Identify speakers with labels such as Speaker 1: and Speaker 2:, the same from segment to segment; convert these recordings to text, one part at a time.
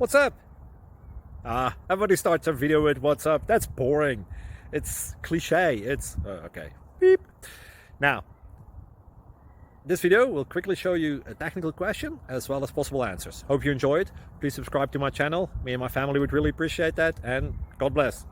Speaker 1: What's up? Everybody starts a video with what's up. That's boring. It's cliche. It's okay. Beep. Now, this video will quickly show you a technical question as well as possible answers. Hope you enjoy it. Please subscribe to my channel. Me and my family would really appreciate that, and God bless.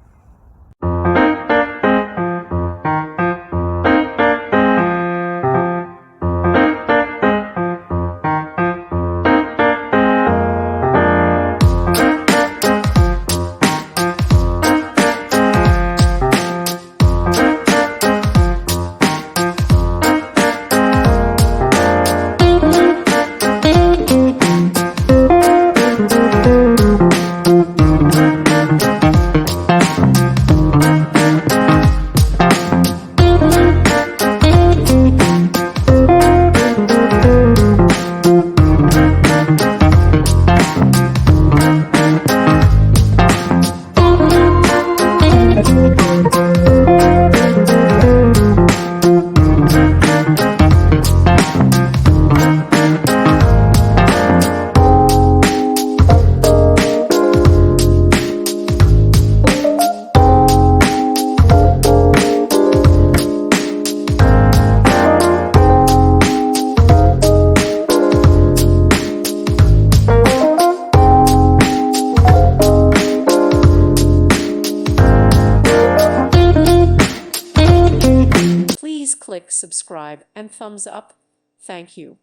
Speaker 2: Please click subscribe and thumbs up. Thank you.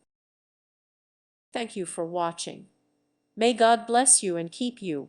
Speaker 2: Thank you for watching. May God bless you and keep you.